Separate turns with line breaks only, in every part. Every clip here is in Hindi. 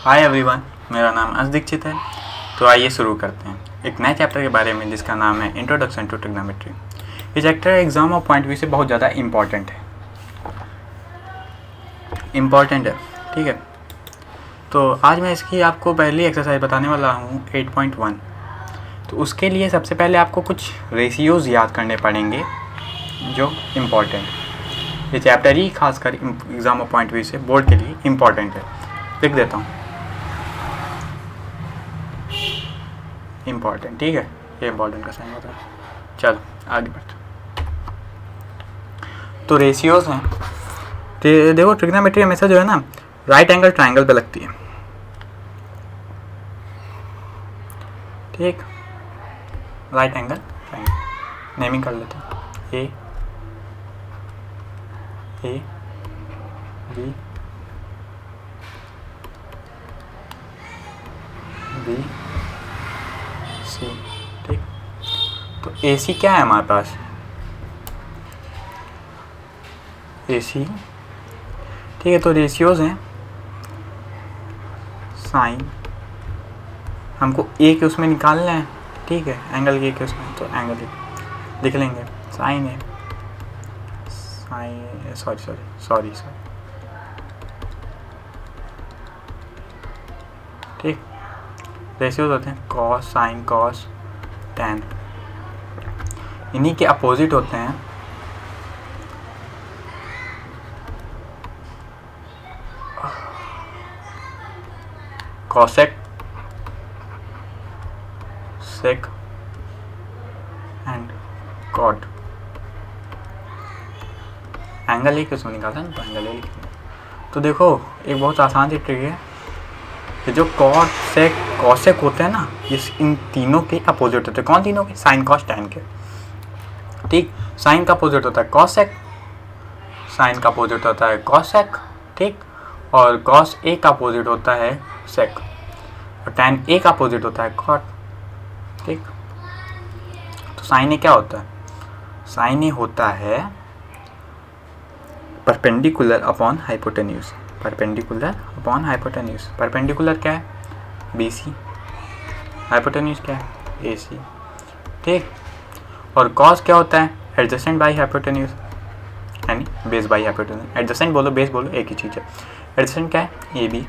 हाय एवरीवन, मेरा नाम अस दीक्षित है। तो आइए शुरू करते हैं एक नए चैप्टर के बारे में जिसका नाम है इंट्रोडक्शन टू ट्रिग्नोमेट्री। ये चैप्टर एग्जाम और पॉइंट व्यू से बहुत ज़्यादा इम्पॉर्टेंट है, ठीक है। तो आज मैं इसकी आपको पहली एक्सरसाइज बताने वाला हूँ 8.1। तो उसके लिए सबसे पहले आपको कुछ रेशियोज़ याद करने पड़ेंगे जो इम्पॉर्टेंट। ये चैप्टर ही खासकर एग्ज़ाम और पॉइंट व्यू से बोर्ड के लिए इम्पॉर्टेंट है। लिख देता हूँ इम्पॉर्टेंट, ठीक है। ये इम्पॉर्टेंट का साइन होता है। चलो आगे बढ़ते। तो रेशियोज़ हैं। तो देखो ट्रिग्नोमेट्री हमेशा जो है ना राइट एंगल ट्रायंगल पे लगती है, ठीक। राइट एंगल ट्रायंगल नेमिंग कर लेते हैं ए बी बी सी, ठीक। तो ए सी क्या है हमारे पास? ए सी, ठीक है। तो रेशियोज़ हैं साइन, हमको ए के उसमें निकालना है, ठीक है। एंगल के उसमें तो एंगल लिख लेंगे। साइन है, साइन सॉरी, ठीक। रेशियोज होते हैं कॉस, साइन, कॉस, टैन। इन्हीं के अपोजिट होते हैं cosec, sec and cot. Angle एक उसमें निकालता है ना, तो एंगल ए लिखेंगे। तो देखो एक बहुत आसान सी ट्रिक है कि जो कॉट, सेक, कॉसेक होते हैं ना, इस इन तीनों के अपोजिट होते हैं। कौन तीनों के? साइन, कॉस, टैन के, ठीक। साइन का अपोजिट होता है कॉसेक, साइन का अपोजिट होता है कॉसेक, ठीक। और कॉस ए का अपोजिट होता है सेक, और टैन ए का अपोजिट होता है कॉट, ठीक। तो साइन ए क्या होता है? साइन ए होता है perpendicular upon hypotenuse. Perpendicular upon hypotenuse. Perpendicular क्या है? B C. हाइपोटेन्यूज क्या है? ए सी, ठीक। और कॉस क्या होता है? एडजेसेंट बाई हाइपोटेन्यूज, यानी बेस बाई हाइपोटेन्यूज। एडजेसेंट बोलो, बेस बोलो, एक ही चीज़ है। एडजेसेंट क्या है? A B.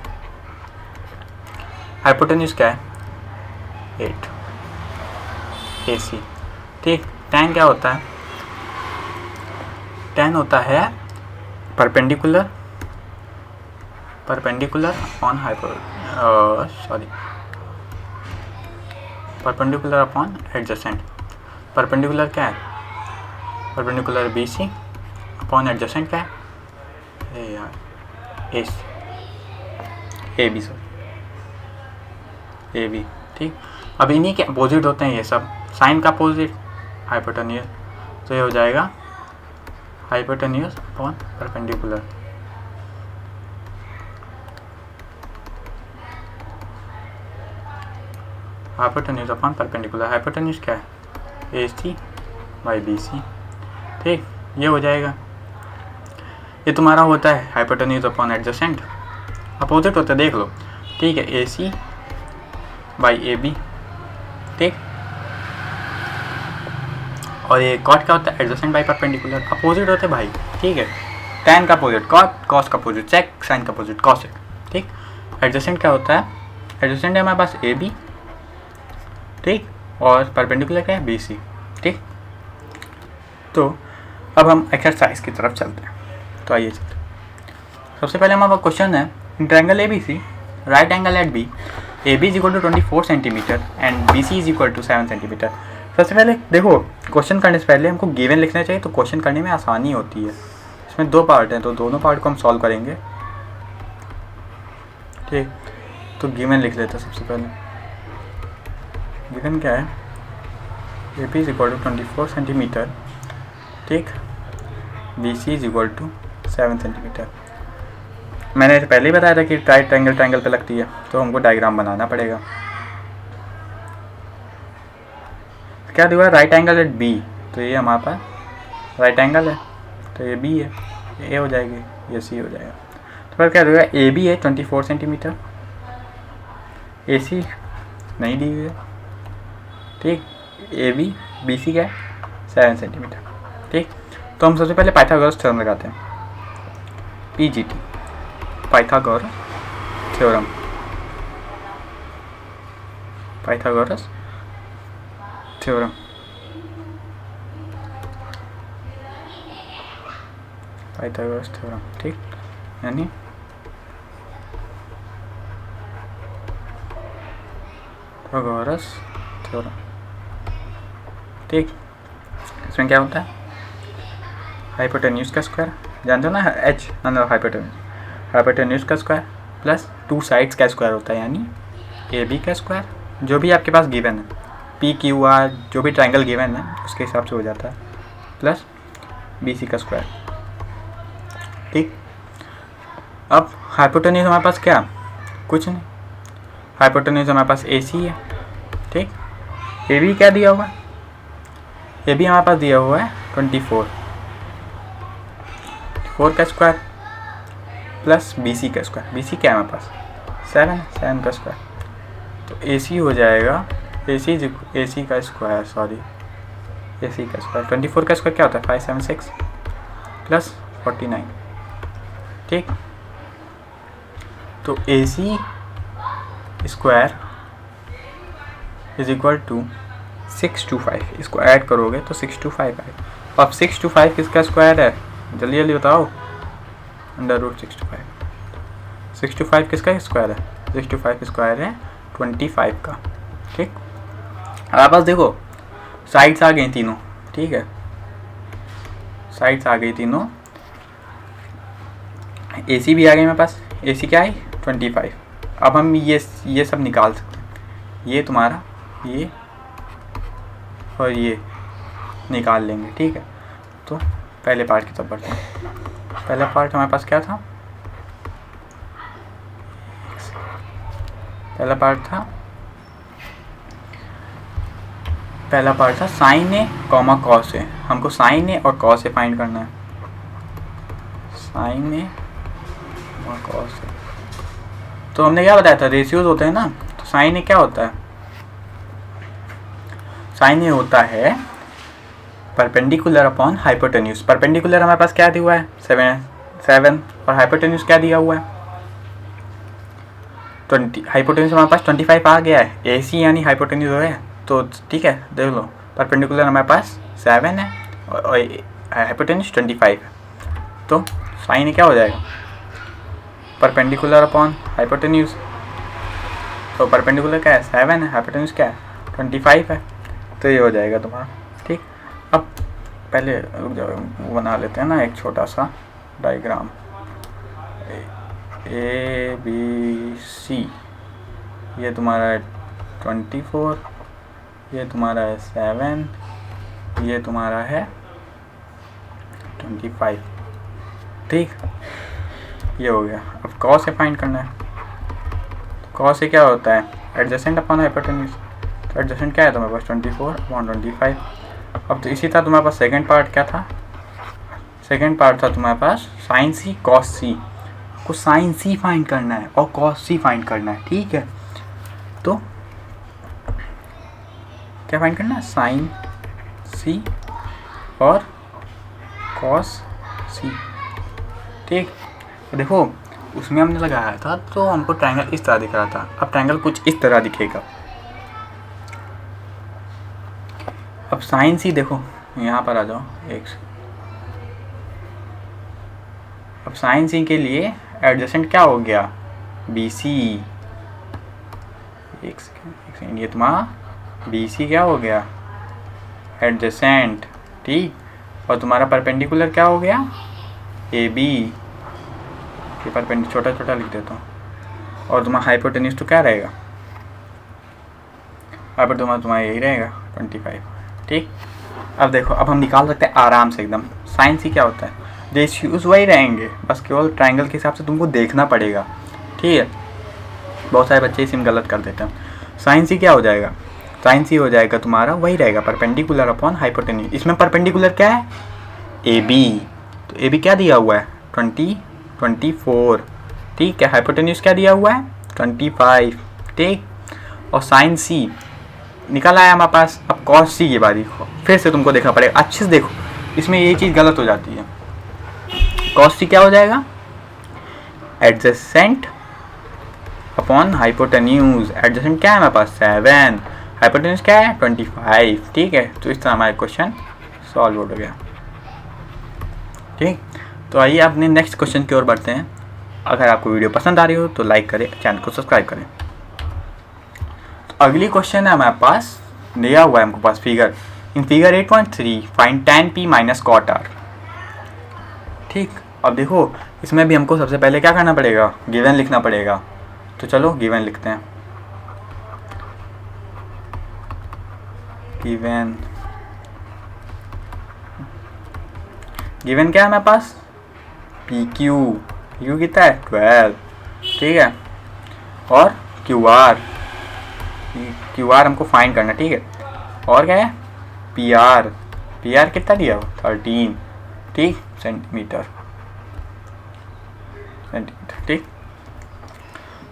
हाइपोटेन्यूज क्या है? 8 ए सी, ठीक। टैन क्या होता है? टैन होता है perpendicular upon perpendicular upon adjacent. Perpendicular क्या है? Perpendicular B C upon adjacent क्या है? ए बी, ठीक। अब इन्हीं के अपोजिट होते हैं ये सब। साइन का अपोजिट हाइपोटेन्यूज, तो ये हो जाएगा hypotenuse upon perpendicular. Hypotenuse upon perpendicular. Hypotenuse क्या है? ए सी बाई बी सी, ठीक। ये हो जाएगा। ये तुम्हारा होता है हाइपोटेन्यूज अपॉन एडजेसेंट। अपोजिट होते हैं, देख लो, ठीक है। ए सी बाई ए बी, ठीक। और ये कॉट क्या होता है? Adjacent by perpendicular. अपोजिट होते हैं भाई, ठीक है। टैन का अपोजिट कॉट, कॉस का अपोजिट सेक, साइन का अपोजिट कॉसेक, ठीक। एडजेसेंट क्या होता है? एडजेसेंट है हमारे पास ए बी, ठीक। और परपेंडिकुलर क्या है? बी सी, ठीक। तो अब हम एक्सरसाइज की तरफ चलते हैं। तो आइए चलते हैं। सबसे पहले हमारा क्वेश्चन है, in triangle A B C, right angle at B, A B is equal to 24 centimetre and B C is equal to 7 centimetre. सबसे पहले देखो, क्वेश्चन करने से पहले हमको गिवन लिखना चाहिए, तो क्वेश्चन करने में आसानी होती है। इसमें 2 पार्ट हैं, तो दोनों पार्ट को हम सॉल्व करेंगे, ठीक। तो गिवन लिख लेते हैं सबसे पहले। गिवन क्या है? A P is equal to 24 centimetre, ठीक। B C is equal to 7 centimetre. मैंने पहले ही बताया था कि राइट एंगल ट्रायंगल पे लगती है, तो हमको डायग्राम बनाना पड़ेगा। क्या दिया? राइट एंगल एट बी, तो ये हमारे पास राइट एंगल है, तो ये बी है, ये ए हो जाएगी, ये सी हो जाएगा। तो फिर क्या होगा? ए बी है 24 सेंटीमीटर, AC नहीं दी हुई है, ठीक। AB BC क्या है 7 सेंटीमीटर, ठीक। तो हम सबसे पहले पाइथागोरस थ्योरम लगाते हैं, PGT Pythagoras theorem, Pythagoras theorem, Pythagoras theorem, ठीक। यानी पाइथागोरस थ्योरम, ठीक। इसमें क्या होता है, हाइपोटेन्यूज का स्क्वायर जानते हो ना, H मतलब हाइपोटेन्यूज का स्क्वायर प्लस 2 साइड्स का स्क्वायर होता है, यानी AB का स्क्वायर, जो भी आपके पास गिवन है, PQR जो भी ट्रायंगल गिवन है उसके हिसाब से हो जाता है, प्लस BC का स्क्वायर, ठीक। अब हाइपोटेन्यूज हमारे पास क्या, कुछ नहीं, हाइपोटेन्यूज हमारे पास AC है, ठीक। AB क्या दिया हुआ है, AB हमारे पास दिया हुआ है 24 का स्क्वायर प्लस BC का स्क्वायर, BC क्या है हमारे पास 7 का स्क्वायर, तो AC हो जाएगा AC का स्क्वायर, AC का स्क्वायर 24 का स्क्वायर क्या होता है 576 प्लस 49, ठीक। तो AC square is equal to 625, इसको ऐड करोगे तो 625 आएगा। अब 625 किसका स्क्वायर है, जल्दी जल्दी बताओ, √625, 625 किसका स्क्वायर है, 625 स्क्वायर है 25 का, ठीक। अब आप पास देखो साइड्स आ गई तीनों, ठीक है, साइड्स आ गई तीनों, AC भी आ गई मेरे पास, AC क्या है 25। अब हम ये सब निकाल सकते हैं, ये तुम्हारा ये और ये निकाल लेंगे, ठीक है। तो पहले पार्ट की तरफ बढ़ते हैं। पहला पार्ट हमारे पास क्या था, पहला पार्ट था sign A comma cos A, हमको साइन ए और कॉस ए फाइंड करना है, साइन ए और कॉस ए। तो हमने क्या बताया था, रेशियोज होते हैं ना, तो साइन ए क्या होता है, साइन ए होता है परपेंडिकुलर अपॉन हाइपोटेन्यूज। परपेंडिकुलर हमारे पास क्या दिया हुआ है 7 और हाइपोटेन्यूज क्या दिया हुआ है 20। हाइपोटेन्यूज हमारे पास 25 आ गया है, AC यानी हाइपोटेन्यूज है, तो ठीक है देख लो, परपेंडिकुलर हमारे पास 7 है और हाइपोटेन्यूज 25 है, तो साइन क्या हो जाएगा परपेंडिकुलर अपॉन हाइपोटेन्यूज, तो परपेंडिकुलर क्या है 7 है, हाइपोटेन्यूज क्या है 25 है, तो ये हो जाएगा तुम्हारा, ठीक। अब पहले रुक जाओ, वो बना लेते हैं ना एक छोटा सा डायग्राम, ABC, ये तुम्हारा है 24, ये तुम्हारा है 7, ये तुम्हारा है 25, ठीक। ये हो गया। अब कॉस से फाइंड करना है, कॉस से क्या होता है एडजेसेंट अपॉन हाइपोटेन्यूज, तो एडजेसेंट क्या है तुम्हारे पास 24/25। अब तो इसी तरह तुम्हारे पास सेकंड पार्ट क्या था, सेकंड पार्ट था तुम्हारे पास साइन सी कॉस सी, को साइन सी फाइंड करना है और कॉस सी फाइंड करना है, ठीक है। तो क्या फाइंड करना है साइन सी और कॉस सी, ठीक। तो देखो उसमें हमने लगाया था तो हमको ट्रायंगल इस तरह दिख रहा था, अब ट्रायंगल कुछ इस तरह दिखेगा। अब साइन सी देखो यहाँ पर आ जाओ एक, अब साइन सी के लिए एडजेसेंट क्या हो गया BC, एक सेकेंड, ये तुम्हारा BC क्या हो गया एडजेसेंट, ठीक। और तुम्हारा परपेंडिकुलर क्या हो गया AB, ये परपेंडिकुलर छोटा छोटा लिख देता हूँ, और तुम्हारा हाइपोटेन्यूज तो क्या रहेगा, यहाँ पर तुम्हारा यही रहेगा 25, ठीक। अब देखो अब हम निकाल सकते हैं आराम से एकदम, साइन सी क्या होता है, रेशियोज वही रहेंगे, बस केवल ट्रायंगल के हिसाब से तुमको देखना पड़ेगा, ठीक है। बहुत सारे बच्चे इसी में गलत कर देते हैं। साइन सी क्या हो जाएगा, साइन सी हो जाएगा तुम्हारा वही रहेगा परपेंडिकुलर अपॉन हाइपोटेन्यूज। इसमें परपेंडिकुलर क्या है AB, तो AB क्या दिया हुआ है 24, ठीक है। हाइपोटेन्यूज क्या दिया हुआ है 25, ठीक। और साइन सी निकल आया हमारे पास। अब कॉस सी की बारी, फिर से तुमको देखना पड़ेगा अच्छे से। देखो इसमें ये चीज़ गलत हो जाती है। कॉस सी क्या हो जाएगा, एडजेसेंट अपॉन हाइपोटेन्यूज। एडजेसेंट क्या है हमारे पास 7, हाइपोटेन्यूज क्या है 25। ठीक है, तो इस तरह हमारा क्वेश्चन सॉल्व हो गया। ठीक, तो आइए अपने नेक्स्ट क्वेश्चन की ओर बढ़ते हैं। अगर आपको वीडियो पसंद आ रही हो तो लाइक करें, चैनल को सब्सक्राइब करें। तो अगली क्वेश्चन है हमारे पास, दिया हुआ है हमको पास figure. In figure 8.3 find tan p minus cot r। ठीक, अब देखो इसमें भी हमको सबसे पहले क्या करना पड़ेगा, गिवन लिखना पड़ेगा। तो चलो गिवन लिखते हैं। गिवन क्या है हमारे पास, पी क्यू कितना है 12। ठीक है, और क्यू आर हमको फाइंड करना। ठीक है, और क्या है पी आर कितना दिया हो 13। ठीक, सेंटीमीटर। ठीक,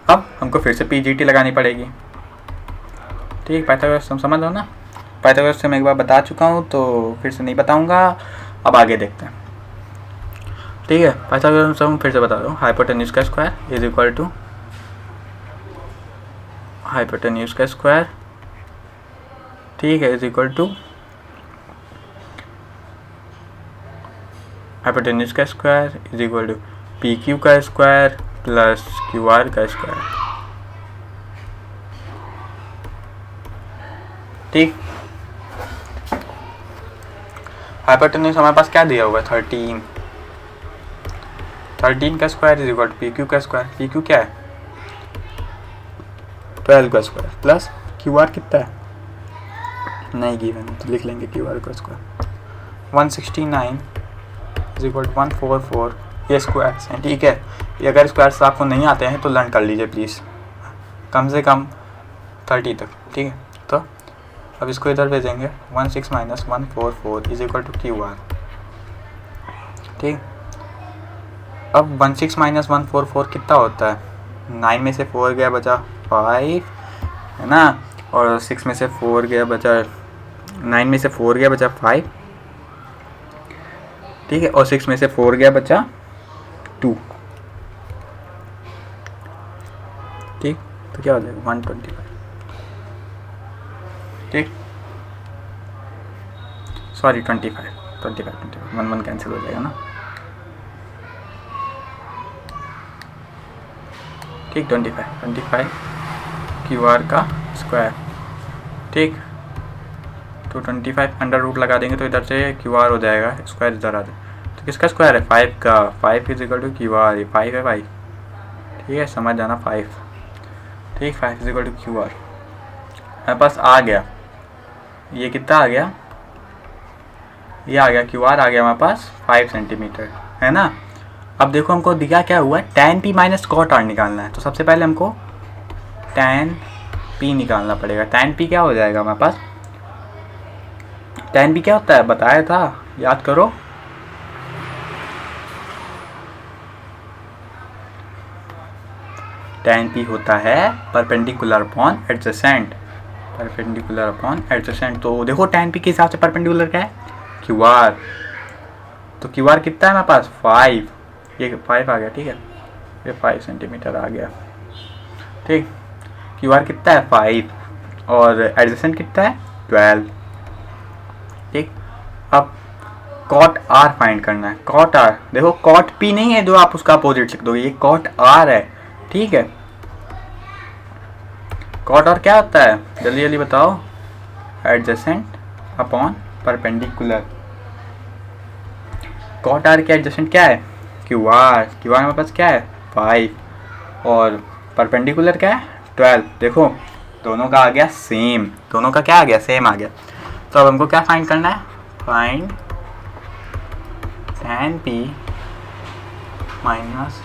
अब हमको फिर से पीजीटी लगानी पड़ेगी। ठीक, पाइथागोरस तुम समझ लो ना, पाइथागोरस से मैं एक बार बता चुका हूँ तो फिर से नहीं बताऊँगा। अब आगे देखते हैं। ठीक है, पाइथागोरस हम फिर से बता दूँ। हाइपोटेन्यूज का square is equal to hypotenuse का स्क्वायर, ठीक है, इज इक्वल टू हाइपोटेन्यूज का square is equal to P Q का स्क्वायर प्लस क्यू आर का स्क्वायर। ठीक, हाइपोटेन्यूज हमारे पास क्या दिया हुआ है 13 का square is equal to P Q का स्क्वायर। पी क्यू क्या है 12 का स्क्वायर प्लस क्यू आर कितना है नहीं गिवन है तो लिख लेंगे क्यू आर का स्क्वायर 169 इज इक्वल टू 144। ये स्क्वायर हैं। ठीक है, ये अगर स्क्वायर्स आपको नहीं आते हैं तो लर्न कर लीजिए प्लीज़, कम से कम 30 तक। ठीक है, तो अब इसको इधर भेजेंगे 16 minus 144 is equal to Q R. ठीक, अब 16 माइनस 144 कितना होता है, 9 में से 4 गया बचा 5 है ना, और 6 में से 4 गया बचा 9 में से 4 गया बचा 5। ठीक है, और 6 में से 4 गया बचा 2। ठीक, तो क्या हो जाएगा 125। ठीक, सॉरी 25 1 कैंसिल हो जाएगा ना। ठीक, 25 क्यू आर का स्क्वायर। ठीक, तो 25 अंडर रूट लगा देंगे तो इधर से क्यू आर हो जाएगा, स्क्वायर इधर आ जाए तो किसका स्क्वायर है 5 का। 5 is equal to Q R, ये 5 है भाई। ठीक है, समझ जाना 5। ठीक, 5 is equal to Q R मेरे पास आ गया। ये कितना आ गया, ये आ गया क्यू आर आ गया हमारे पास 5 सेंटीमीटर है ना। अब देखो हमको दिखा क्या हुआ है, tan p minus cot r निकालना है। तो सबसे पहले हमको tan p निकालना पड़ेगा। tan p क्या हो जाएगा हमारे पास, tan p क्या होता है बताया था, याद करो। tan p होता है perpendicular upon adjacent. Perpendicular upon adjacent, तो देखो tan p के हिसाब से परपेंडिकुलर क्या है क्यू आर। तो क्यू आर कितना है हमारे पास 5, ये 5 आ गया। ठीक है, ये 5 सेंटीमीटर आ गया। ठीक, क्यू आर कितना है 5 और एडजेसेंट कितना है 12। ठीक, अब कॉट आर फाइंड करना है। कॉट आर देखो, कॉट पी नहीं है जो आप उसका अपोजिट लिख दोगे, ये कॉट आर है। ठीक है, कॉट आर क्या होता है जल्दी जल्दी बताओ, adjacent upon perpendicular. Cot R के एडजेसेंट क्या है क्यू आर हमारे पास क्या है 5 और परपेंडिकुलर क्या है 12। देखो दोनों का आ गया सेम, दोनों का क्या आ गया सेम आ गया। तो अब हमको क्या फाइंड करना है, find tan p minus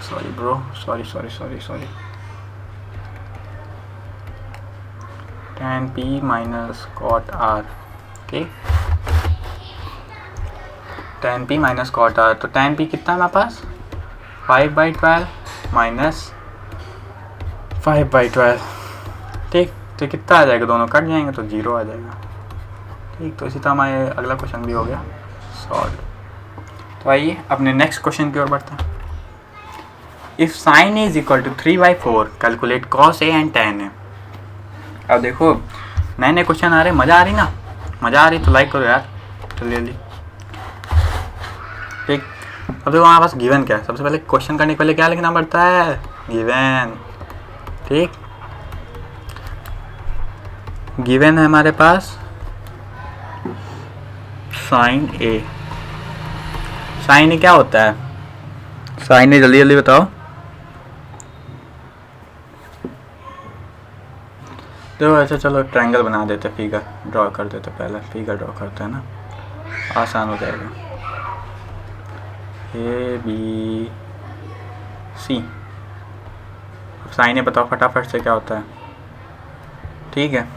sorry tan p minus cot r। ठीक, tan p minus cot r, तो tan p कितना है हमारे पास 5/12 माइनस 5/12। ठीक, तो कितना आ जाएगा, दोनों कट जाएंगे तो 0 आ जाएगा। ठीक, तो इसी तरह हमारे अगला क्वेश्चन भी हो गया सॉल्व। तो आइए अपने नेक्स्ट क्वेश्चन की ओर बढ़ते हैं। If sine is equal to 3/4 calculate cos A and tan ए। अब देखो नए नए क्वेश्चन आ रहे, मज़ा आ रही ना, मज़ा आ रही तो लाइक करो यार जल्दी। ठीक, अब देखो हमारे पास गिवन क्या है, सबसे पहले क्वेश्चन करने के पहले क्या लिखना पड़ता है, गिवन। ठीक, गिवन है हमारे पास साइन ए। साइन ए क्या होता है, साइन ए जल्दी जल्दी बताओ। देखो अच्छा चलो ट्रायंगल बना देते, फिगर ड्रॉ कर देते, पहले फिगर ड्रॉ करते हैं ना, आसान हो जाएगा। ए बी सी, साइन ए बताओ फटाफट से क्या होता है। ठीक है,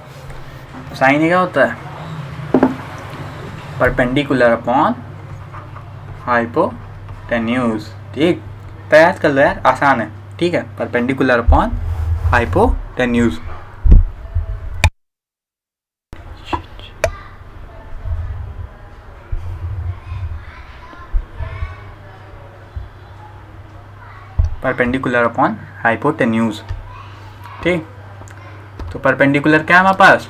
साइन ए क्या होता है, परपेंडिकुलर अपॉन हाइपोटेन्यूज। ठीक, तैयार कर लो यार, आसान है। ठीक है, perpendicular upon hypotenuse. Perpendicular upon hypotenuse. ठीक, तो परपेंडिकुलर क्या है हमारे पास,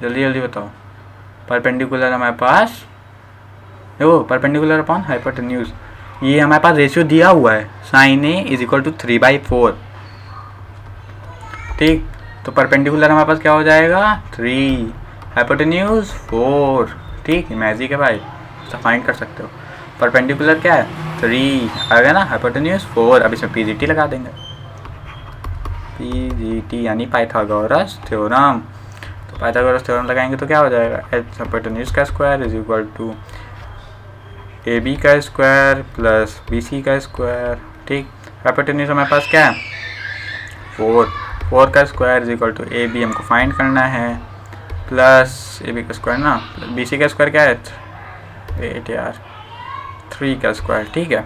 जल्दी जल्दी बताओ। परपेंडिकुलर हमारे पास देखो, परपेंडिकुलर अपॉन हाइपोटेन्यूज, ये हमारे पास रेशियो दिया हुआ है, sine A is equal to 3/4। ठीक, तो परपेंडिकुलर हमारे पास क्या हो जाएगा, 3, हाइपोटेन्यूज 4। ठीक, मैजिक है भाई, तो फाइंड कर सकते हो। परपेंडिकुलर क्या है, 3 आ गया ना, हाइपोटेन्यूज 4। अब इसमें पीजीटी लगा देंगे, पीजीटी यानी पाइथागोरस थ्योरम। तो पाइथागोरस थ्योरम लगाएंगे तो क्या हो जाएगा, एच हाइपोटेन्यूज का square is equal to A B का स्क्वायर प्लस बी सी का स्क्वायर। ठीक, हाइपोटेन्यूज हमारे पास क्या है, 4 का square is equal to A B हमको फाइंड करना है, प्लस ए बी का स्क्वायर ना, बी सी का स्क्वायर क्या है, 8 यार, 3 का स्क्वायर। ठीक है,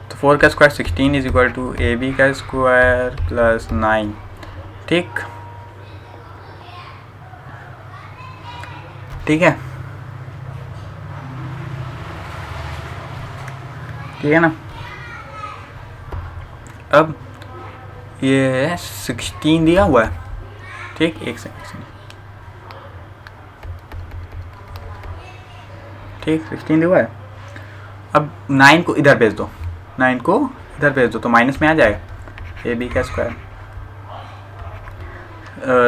तो 4 का square 16 is equal to A B का स्क्वायर प्लस 9। ठीक, ठीक है, ठीक है ना। अब ये 16 दिया हुआ है। ठीक, एक सेकंड, ठीक 16 दिया हुआ है। अब 9 को इधर भेज दो, 9 को इधर भेज दो तो माइनस में आ जाएगा ए बी का स्क्वायर।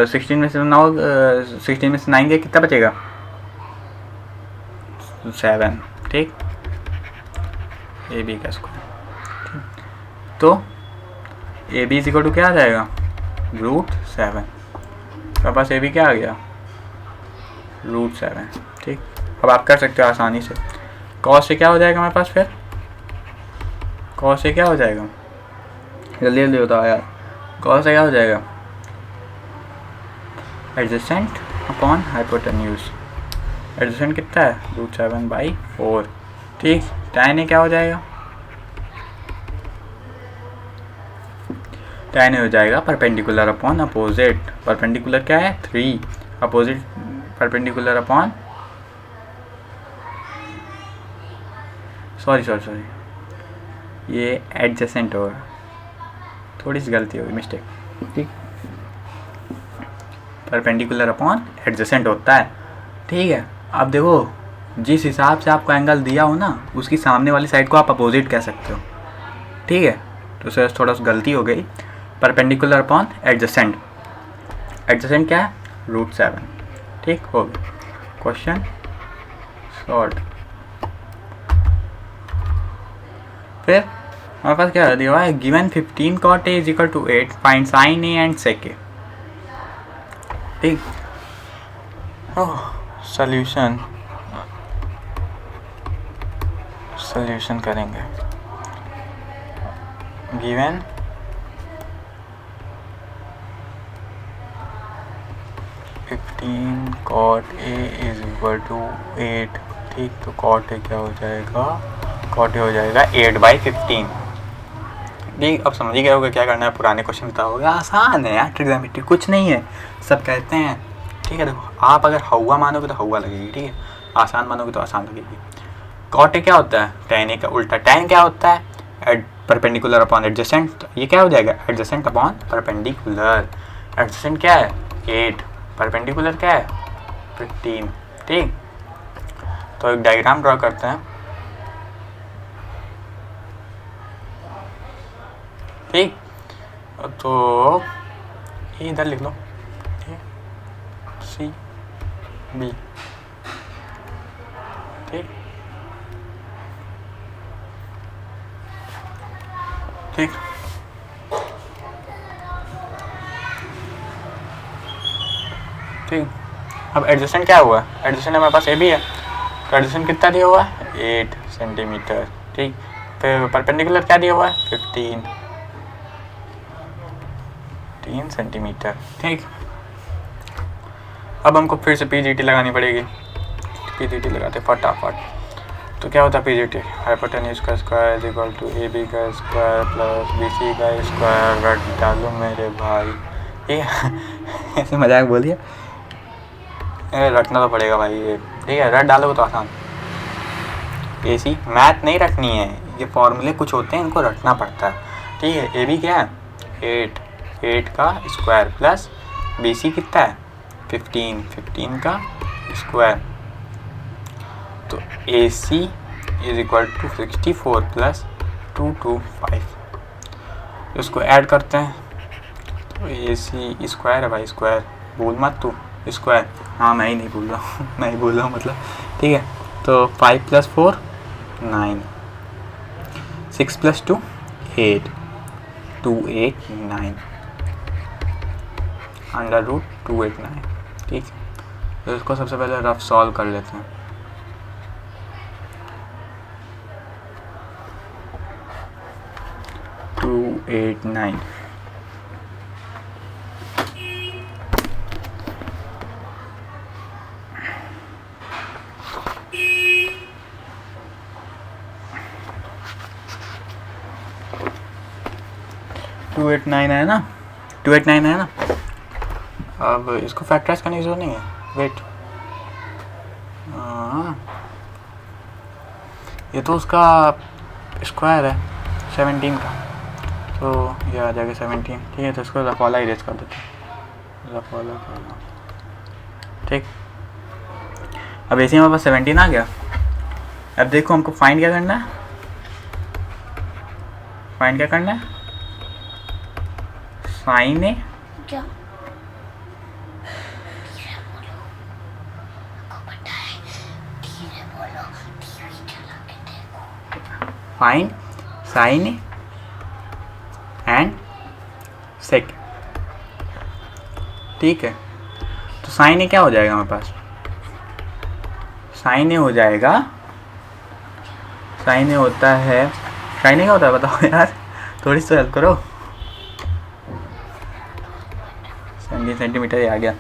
16 में से 9 के कितना बचेगा, 7। ठीक, ए बी का स्क्वायर, तो A B is equal to क्या आ जाएगा, √7। मेरे पास ए बी क्या आ गया, √7। ठीक, अब आप कर सकते हो आसानी से। कॉस से क्या हो जाएगा हमारे पास, फिर कॉस से क्या हो जाएगा, जल्दी जल्दी बताओ यार, कॉस से क्या हो जाएगा, एडजेसेंट अपॉन हाइपोटेन्यूज। एडजेसेंट कितना है, √7/4। ठीक, tan ए क्या हो जाएगा, tan ए हो जाएगा परपेंडिकुलर अपॉन अपोजिट। परपेंडिकुलर क्या है, 3, अपोजिट परपेंडिकुलर अपॉन सॉरी ये एडजेसेंट होगा, थोड़ी सी गलती होगी, मिस्टेक। ठीक, परपेंडिकुलर अपॉन एडजेसेंट होता है। ठीक है, अब देखो जिस हिसाब से आपको एंगल दिया हो ना, उसकी सामने वाली साइड को आप अपोजिट कह सकते हो। ठीक है, तो सर थोड़ा सा गलती हो गई। परपेंडिकुलर अपॉन एडजेसेंट, एडजेसेंट क्या है, √7। ठीक, हो गया क्वेश्चन सॉल्व। फिर हमारे पास क्या दिया हुआ है, given 15 cot A is equal to 8, find sine A and sec A. ठीक, सॉल्यूशन करेंगे। Given 15 cot A is equal to 8। ठीक, तो cot A क्या हो जाएगा, cot A हो जाएगा 8/15। ठीक, अब समझ ही गए होगे क्या करना है, पुराने क्वेश्चन बताओगे। आसान है यार, ट्रिग्नोमेट्री कुछ नहीं है, सब कहते हैं। ठीक है, देखो आप अगर हवा मानोगे तो हवा लगेगी, ठीक है, आसान मानोगे तो आसान लगेगी। कॉट ए क्या होता है, tan ए का उल्टा। tan क्या होता है, परपेंडिकुलर अपॉन एडजेसेंट, तो ये क्या हो जाएगा, एडजेसेंट अपॉन परपेंडिकुलर। एडजेसेंट क्या है 8, परपेंडिकुलर क्या है 15। ठीक, तो एक डायग्राम ड्रॉ करते हैं। ठीक, तो ये इधर लिख लो, सी बी। ठीक ठीक, ठीक। अब एडजेसेंट क्या हुआ, एडजेसेंट हमारे पास ए बी है, तो एडजेसेंट कितना दिया हुआ है 8 सेंटीमीटर। ठीक, फिर परपेंडिकुलर क्या दिया हुआ है 15 सेंटीमीटर। ठीक, अब हमको फिर से पीजीटी लगानी पड़ेगी। पीजीटी लगाते फटाफट। तो क्या होता है पीजीटी, हाइपोटेन्यूज का square is equal to A B का स्क्वायर प्लस बी सी का स्क्वायर। रट डालो मेरे भाई, ठीक है ऐसे मजाक बोलिए, रटना तो पड़ेगा भाई ये, ठीक है, रट डालोगे तो आसान। ऐसी मैथ नहीं रखनी है, ये फॉर्मूले कुछ होते हैं, इनको रटना पड़ता है। ठीक है, ए बी क्या है 8 का स्क्वायर प्लस बी सी कितना है 15 का स्क्वायर। तो ए सी इज इक्वल टू 64 प्लस 225, इसको ऐड करते हैं। तो ए सी स्क्वायर है भाई, स्क्वायर भूल मत तू, स्क्वायर। हाँ मैं ही नहीं भूल रहा हूँ मैं ही भूल रहा हूँ मतलब। ठीक है, तो 5 + 4 9, 6 + 2 8, 289 √289। ठीक है, तो इसको सबसे पहले रफ सॉल्व कर लेते हैं। टू एट नाइन है ना, 289 है ना। अब इसको फैक्टराइज करने की जरूरत नहीं है, वेट, ये तो उसका स्क्वायर है 17 का, तो ये आ जाएगा 17। ठीक है, तो इसको रफॉला इरेज कर देते हैं, रफॉला करना। ठीक, अब ऐसे हमारे पास 17 आ गया। अब देखो हमको फाइंड क्या करना है, फाइंड क्या करना है, साइन ए क्या फाइंड साइन ए एंड सेक। ठीक है, तो साइन ए क्या हो जाएगा हमारे पास, साइन ए हो जाएगा, साइन ए होता है, साइन ए क्या होता है बताओ यार, थोड़ी सी हेल्प करो। 17 सेंटीमीटर ही आ गया।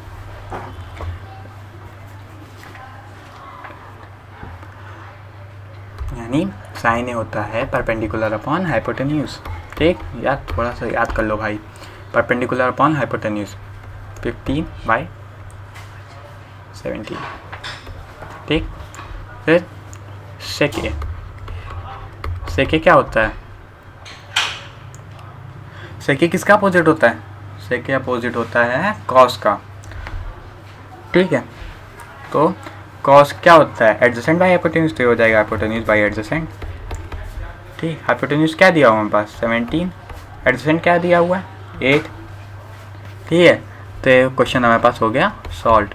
यानी साइन ए होता है परपेंडिकुलर अपॉन हाइपोटेन्यूज। ठीक, यार थोड़ा सा याद कर लो भाई, परपेंडिकुलर अपॉन हाइपोटेन्यूज 15/17। ठीक, फिर सेक ए, सेक ए क्या होता है, सेक ए किसका अपोजिट होता है, सेक ए अपोजिट होता है कॉस का। ठीक है, तो कॉस क्या होता है एडजेसेंट बाई हाइपोटेन्यूज, तो हो जाएगा हाइपोटेन्यूज बाई एडजेसेंट। ठीक, हाइपोटेन्यूज क्या दिया हुआ हमारे पास 17, एडजेसेंट क्या दिया हुआ है 8। ठीक है, तो क्वेश्चन हमारे पास हो गया सॉल्व।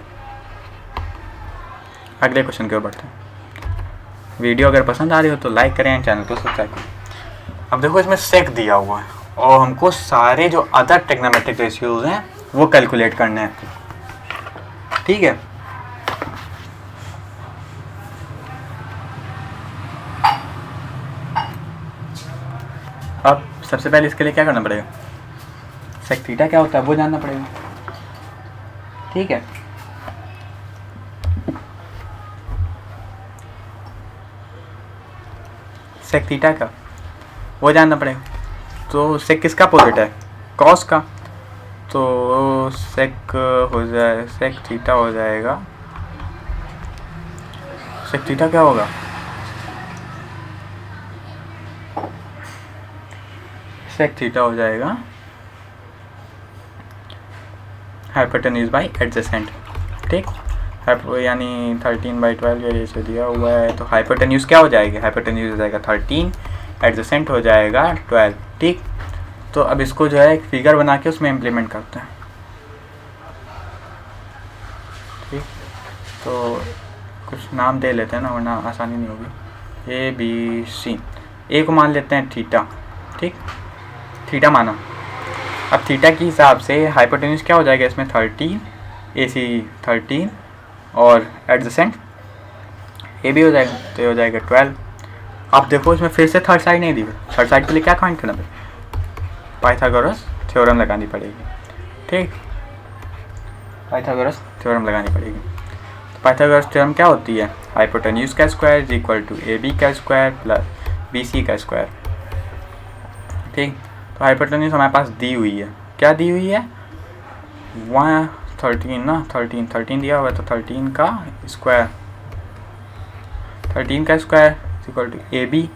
अगले क्वेश्चन की ओर बढ़ते हैं। वीडियो अगर पसंद आ रही हो तो लाइक करें एंड चैनल को सब्सक्राइब करें। अब देखो इसमें सेक दिया हुआ है और हमको सारे जो अदर ट्रिग्नोमेट्रिक रेशियोज हैं वो कैलकुलेट करने हैं। ठीक है, अब सबसे पहले इसके लिए क्या करना पड़ेगा, सेक थीटा क्या होता है वो जानना पड़ेगा। ठीक है, सेक थीटा का वो जानना पड़ेगा। तो सेक किसका अपोजिट है? कॉस का। तो सेक हो जाए, सेक थीटा हो जाएगा, सेक थीटा क्या होगा? सेक थीटा हो जाएगा हाइपोटेन्यूज बाई एडजेसेंट। ठीक, यानी 13/12 का रेशियो दिया हुआ है, तो हाइपोटेन्यूज क्या हो जाएगा? हाइपोटेन्यूज हो जाएगा 13, एडजेसेंट हो जाएगा 12। ठीक, तो अब इसको जो है एक फिगर बना के उसमें इम्प्लीमेंट करते हैं। ठीक, तो कुछ नाम दे लेते हैं ना, वरना आसानी नहीं होगी। ABC, ए को मान लेते हैं थीटा। ठीक, थीटा माना। अब थीटा के हिसाब से हाइपोटेन्यूज क्या हो जाएगा इसमें? 13, AC 13 और एडजेसेंट ए भी हो जाएगा, तो ये हो जाएगा 12। अब देखो इसमें फिर से थर्ड साइड नहीं दी हुई, थर्ड साइड के लिए क्या फाइंड करना पड़ेगा? पाइथागोरस थ्योरम लगानी पड़ेगी। ठीक, पाइथागोरस थ्योरम लगानी पड़ेगी। तो पाइथागोरस थ्योरम क्या होती है? हाइपोटेन्यूज का square is equal to AB का स्क्वायर प्लस BC का स्क्वायर। ठीक, तो हाइपोटेन्यूज हमारे पास दी हुई है, क्या दी हुई है? 13 ना, 13 दिया हुआ है, तो 13 का स्क्वायर, 13 का स्क्वायर इक्वल टू AB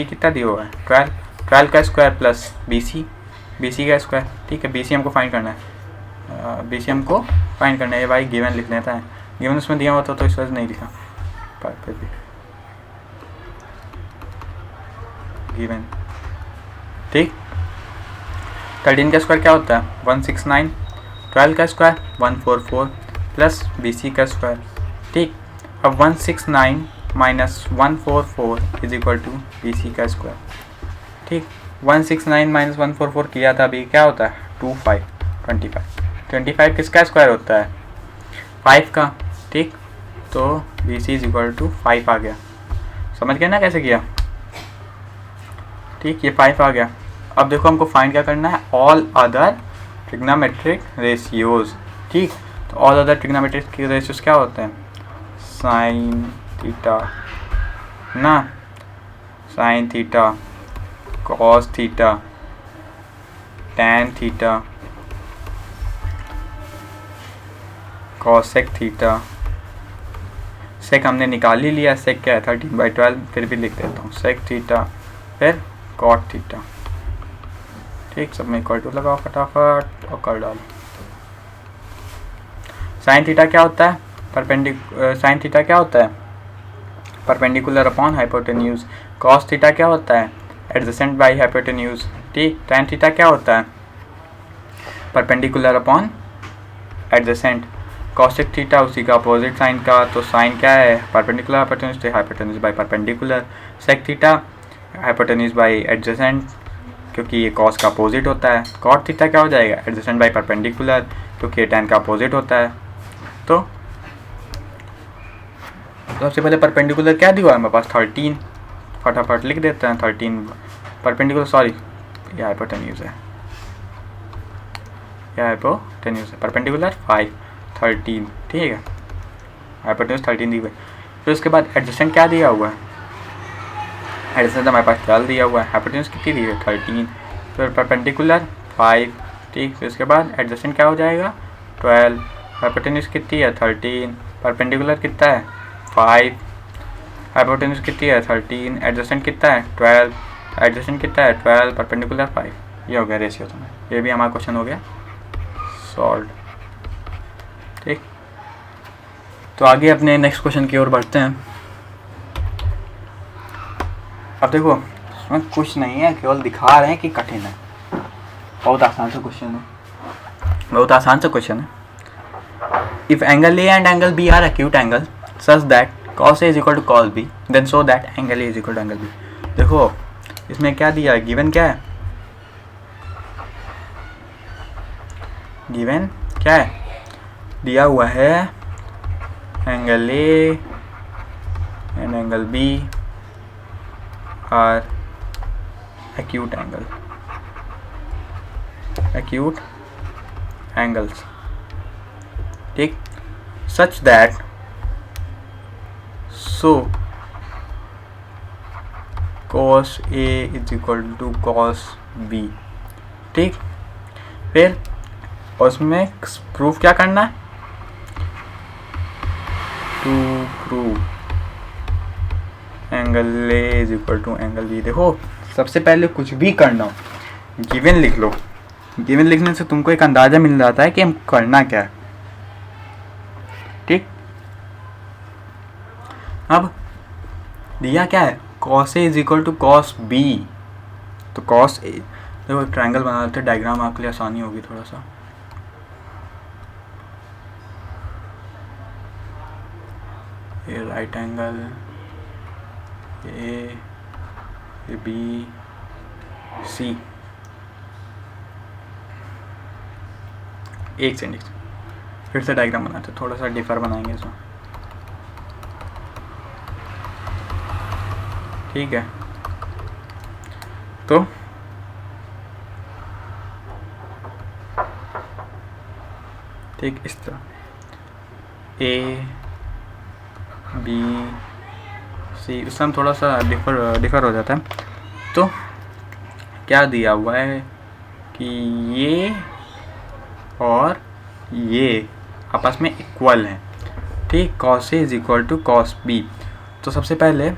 कितना दिया हुआ है? 12 का स्क्वायर प्लस BC का स्क्वायर। ठीक है, BC हमको फाइंड करना है, BC हमको फाइंड करना है। ये भाई गिवन लिख लेता है, गिवन उसमें दिया हुआ था तो इस वजह से नहीं लिखा, पर गिवन। ठीक, 13 का स्क्वायर क्या होता है? 169, 12 का स्क्वायर 144 प्लस BC का स्क्वायर। ठीक, अब 169 minus 144 is equal to BC का स्क्वायर। ठीक, 169 माइनस 144 किया था अभी, क्या होता है? 25 किसका स्क्वायर होता है? 5 का। ठीक, तो BC इज इक्वल टू 5 आ गया। समझ गए ना कैसे किया? ठीक, ये 5 आ गया। अब देखो हमको फाइंड क्या करना है? All other trigonometric ratios. ठीक, तो ऑल अदर ट्रिग्नोमेट्रिक रेशियोज क्या होते हैं? साइन थीटा ना, sine theta, cos theta, tan theta, cosec theta. Sec हमने निकाल ही लिया, सेक क्या है? 13/12, फिर भी लिख देता हूँ, सेक थीटा, फिर कॉट थीटा। ठीक, सब में इक्वल टू लगाओ फटाफट और कर डालो। साइन थीटा क्या होता है? साइन थीटा क्या होता है? Perpendicular upon hypotenuse. Cos theta क्या होता है? Adjacent by hypotenuse. ठीक, टैन थीटा क्या होता है? Perpendicular upon adjacent. Cosec theta उसी का अपोजिट साइन का, तो साइन क्या है? परपेंडिकुलर हाइपोटेन्यूज, तो hypotenuse by perpendicular. Sec theta hypotenuse by adjacent, क्योंकि ये कॉस का अपोजिट होता है। कॉट थीटा क्या हो जाएगा? एडजेसेंट बाई परपेंडिकुलर, क्योंकि ये टैन का अपोजिट होता है। तो सबसे पहले परपेंडिकुलर क्या दिया है हमारे पास? 13, फटाफट लिख देते हैं 13 परपेंडिकुलर, सॉरी ये हाइपोटेन्यूज है, यह हाइपोटेन्यूज है। परपेंडिकुलर 5, 13, ठीक है, हाइपोटेन्यूज 13 दी हुई। फिर उसके बाद एडजेसेंट क्या दिया हुआ है? एडजेसेंट हमारे पास 12 दिया हुआ है, हाइपोटेन्यूज कितनी दी है? 13, फिर परपेंडिकुलर 5। ठीक, फिर उसके बाद एडजेसेंट क्या हो जाएगा? 12, हाइपोटेन्यूज कितनी है? 13, परपेंडिकुलर कितना है? 5, हाइपोटेन्यूज कितनी है? 13, एडजेसेंट कितना है? 12, एडजेसेंट कितना है? 12, परपेंडिकुलर 5। ये हो गया रेशियो तुम्हें, ये भी हमारा क्वेश्चन हो गया सॉल्व। ठीक, तो आगे अपने नेक्स्ट क्वेश्चन की ओर बढ़ते हैं। अब देखो इसमें कुछ नहीं है, केवल दिखा रहे हैं कि कठिन है। बहुत आसान सा क्वेश्चन है, बहुत आसान सा क्वेश्चन है। If angle A and angle B are acute angle such that cos A is equal to cos B, then show that angle A is equal to angle B। देखो इसमें क्या दिया है? गिवन क्या है? गिवन क्या है? दिया हुआ है angle A and angle B are acute angle, acute angles. ठीक, such that so cos A is equal to cos B. ठीक, फिर उसमें प्रूफ क्या करना है, to prove angle A is equal to angle B. देखो सबसे पहले कुछ भी करना हो गिवन लिख लो, गिवन लिखने से तुमको एक अंदाजा मिल जाता है कि हम करना क्या है। ठीक, अब दिया क्या है, cos A is equal to cos B। तो cos A, देखो एक ट्रायंगल बना लेते हैं, डायग्राम आपके लिए आसानी होगी थोड़ा सा। ये right angle A B C, एक सेकंड फिर से डायग्राम बनाते, थोड़ा सा डिफर बनाएंगे इसमें। ठीक है, तो ठीक इस तरह ए बी सी, उससे हम थोड़ा सा डिफर हो जाता है। तो क्या दिया हुआ है कि ये और ये आपस में इक्वल हैं। ठीक, cos A is equal to cos B। तो सबसे पहले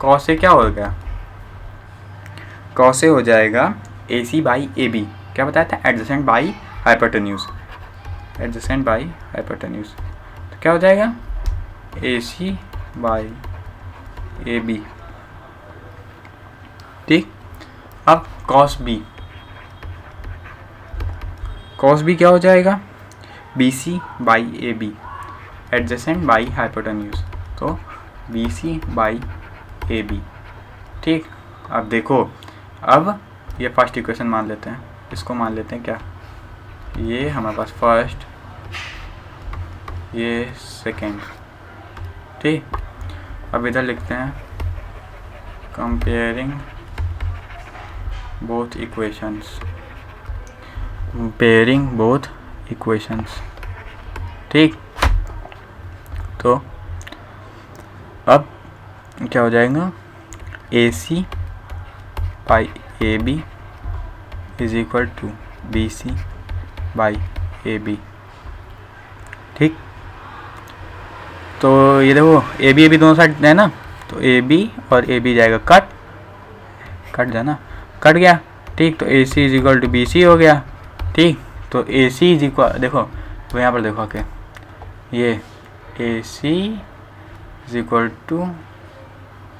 cos A क्या हो गया, cos A हो जाएगा AC बाई AB। क्या बताया था, adjacent by hypotenuse, adjacent by hypotenuse. तो क्या हो जाएगा AC बाई AB। ठीक, अब cos B, cos B क्या हो जाएगा, BC by AB, adjacent by hypotenuse. तो BC बाई AB। ठीक, अब देखो, अब ये फर्स्ट इक्वेशन मान लेते हैं, इसको मान लेते हैं क्या, ये हमारे पास फर्स्ट, ये सेकेंड। ठीक, अब इधर लिखते हैं comparing both equations, comparing both equations. ठीक, तो अब क्या हो जाएगा, AC by AB is equal to BC by AB। ठीक, तो ये देखो AB दोनों साइड है ना, तो AB और AB जाएगा कट जाना, कट गया। ठीक, तो AC is equal to BC हो गया। ठीक, तो AC इज इक्वल, देखो तो यहाँ पर देखो कि ये AC is equal to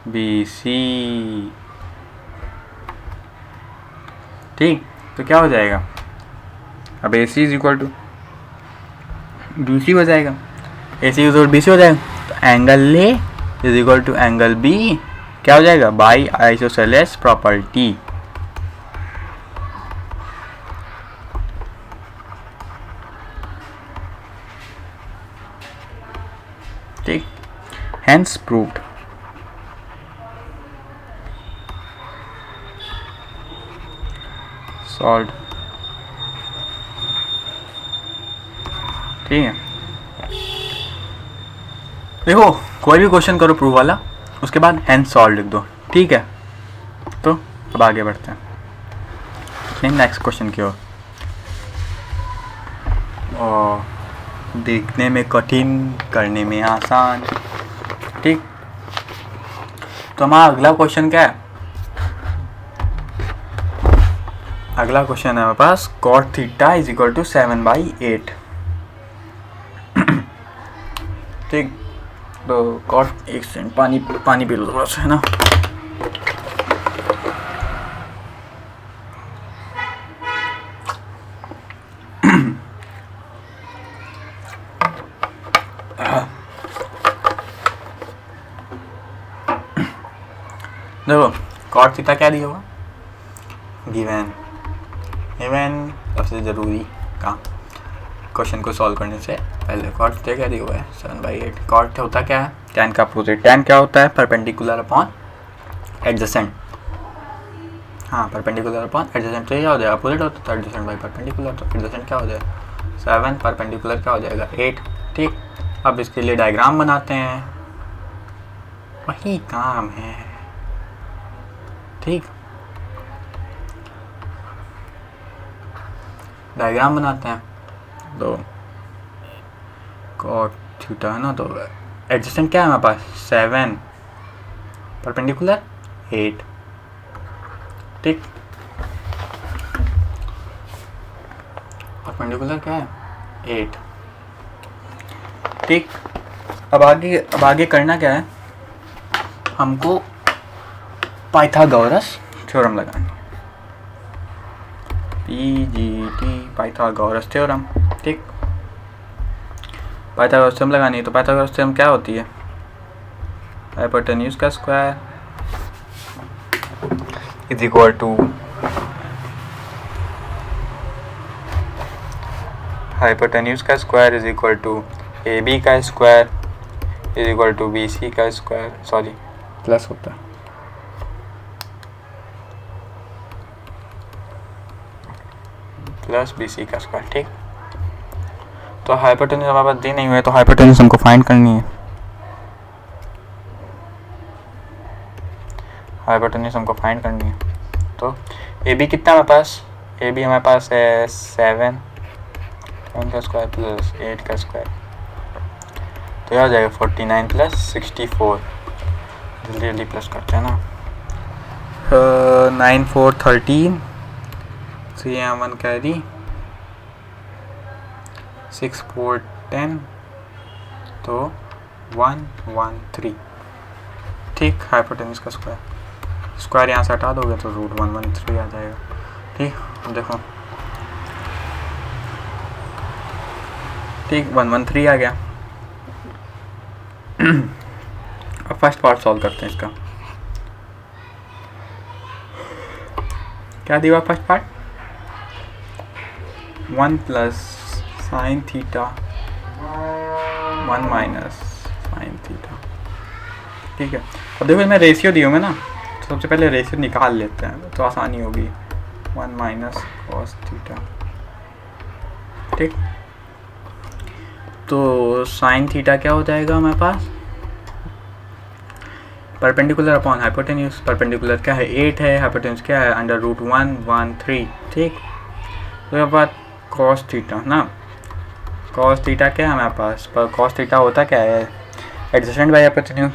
BC। ठीक, तो क्या हो जाएगा, अब AC is equal to BC हो जाएगा, AC is equal to BC हो जाएगा। तो angle A is equal to angle B क्या हो जाएगा, बाई आइसोसेलेस प्रॉपर्टी। ठीक, हेंस प्रूव्ड। सॉल्व। ठीक है, देखो कोई भी क्वेश्चन करो प्रूव वाला, उसके बाद हेंस सॉल्व लिख दो। ठीक है, तो अब आगे बढ़ते हैं नेक्स्ट क्वेश्चन की ओर। देखने में कठिन, करने में आसान। ठीक, तो हमारा अगला क्वेश्चन क्या है, अगला क्वेश्चन है हमारे पास cot theta is equal to 7/8। ठीक, तो cot, एक सेकंड पानी पी लो थोड़ा सा, है ना। देखो cot थीटा क्या दिया हुआ, गिवन सबसे ज़रूरी काम क्वेश्चन को सॉल्व करने से पहले cot थीटा क्या दिया हुआ है 7/8। cot होता क्या है, tan का अपोजिट। tan क्या होता है, परपेंडिकुलर अपॉन एडजेसेंट। हाँ, परपेंडिकुलर अपॉन एडजेसेंट, तो ये क्या हो जाएगा, अपोजिट होता है एडजेसेंट बाई परपेंडिकुलर। तो एडजेसेंट क्या हो जाएगा 7, परपेंडिकुलर क्या हो जाएगा 8। ठीक, अब इसके लिए डायग्राम बनाते हैं, वही काम है। ठीक, डायग्राम बनाते हैं। तो कॉट थीटा है ना, तो एडजेसेंट क्या है हमारे पास 7, परपेंडिकुलर 8, ठीक। परपेंडिकुलर क्या है 8, ठीक। अब आगे करना क्या है, हमको पाइथागोरस थ्योरम लगानी है, PGT पाइथागोरस थ्योरम, ठीक। पाइथागोरस थ्योरम लगानी है। तो पाइथागोरस थ्योरम क्या होती है, हाइपोटेन्यूज का square is equal to hypotenuse का square is equal to AB का square is equal to BC का स्क्वायर, सॉरी प्लस होता है, प्लस BC का स्क्वायर, ठीक। तो हाइपोटेन्यूज हमारे पास दी नहीं हुई है, तो हाइपोटेन्यूज हमको फाइंड करनी है। हाइपोटेन्यूज हमको फाइंड करनी है। तो AB कितना हमारे पास, AB हमारे पास है 7 का स्क्वायर प्लस 8 का स्क्वायर, तो यह हो जाएगा 49 प्लस 64। जल्दी जल्दी प्लस करते हैं ना। 9 4 13, 3 1 कैरी, 6 4 10, तो 1 1 3, ठीक। हाइपोटेन्यूज का स्क्वायर यहाँ से हटा दोगे तो रूट 113 आ जाएगा, ठीक। देखो ठीक 113 आ गया। अब फर्स्ट पार्ट सॉल्व करते हैं इसका। क्या दिया first part, 1 plus sine theta 1 minus sine theta, ठीक है। अब देखो मैं रेशियो दिए होंगे ना, तो सबसे पहले रेशियो निकाल लेते हैं तो आसानी होगी। 1 माइनस कॉस थीटा, ठीक। तो साइन थीटा क्या हो जाएगा हमारे पास, परपेंडिकुलर अपॉन हाइपोटेन्यूज, परपेंडिकुलर क्या है 8 है, हाइपोटेन्यूज क्या है अंडर रूट 1 1 3, ठीक। तो बाद कॉस थीटा ना, कॉस थीटा क्या है हमारे पास, पर कॉस थीटा होता क्या है एडजेसेंट बाय हाइपोटेन्यूज,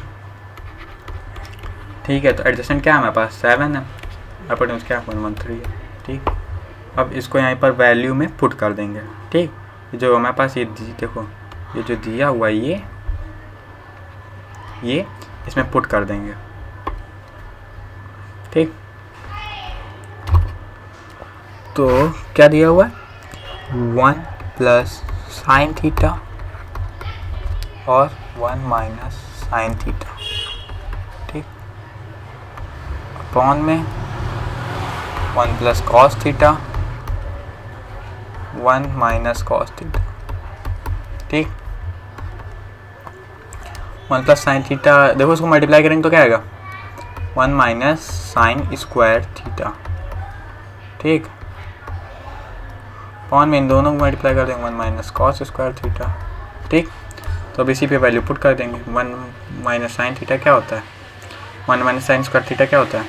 ठीक है। तो एडजेसेंट क्या है हमारे पास 7 है, हाइपोटेन्यूज क्या 113 है, ठीक। अब इसको यहाँ पर वैल्यू में पुट कर देंगे, ठीक। जो हमारे पास ये देखो, ये जो दिया हुआ है ये इसमें पुट कर देंगे, ठीक। तो क्या दिया हुआ है 1 प्लस साइन थीटा और 1 माइनस साइन थीटा, ठीक। अपॉन में 1 plus cos theta 1 minus cos theta, ठीक। 1 प्लस साइन थीटा, देखो इसको मल्टीप्लाई करेंगे तो क्या आएगा 1 माइनस साइन स्क्वायर थीटा, ठीक। अपॉन में इन दोनों को मल्टीप्लाई कर देंगे 1 माइनस कॉस स्क्वायर थीटा, ठीक। तो अब इसी पे वैल्यू पुट कर देंगे। 1 माइनस साइन थीटा क्या होता है, 1 माइनस साइन स्क्वायर थीटा क्या होता है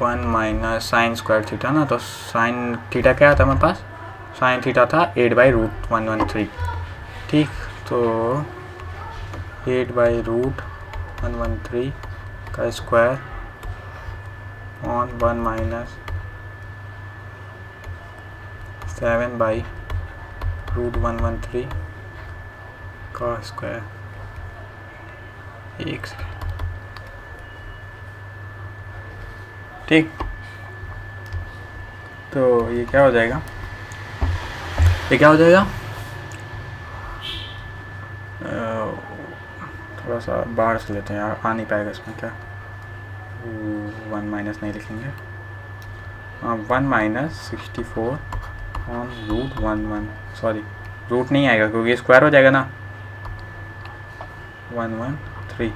1 माइनस साइन स्क्वायर थीटा ना, तो साइन थीटा क्या था हमारे पास, साइन थीटा था 8/√113, ठीक। तो 8/√113 का स्क्वायर ऑन 1 माइनस 7/√113 का स्क्वायर, एक ठीक। तो ये क्या हो जाएगा, ये क्या हो जाएगा, थोड़ा सा बाहर से लेते हैं यार, आ नहीं पाएगा इसमें, क्या 1 माइनस नहीं लिखेंगे, 1 माइनस 64 ऑन √11, सॉरी रूट नहीं आएगा क्योंकि स्क्वायर हो जाएगा ना 113,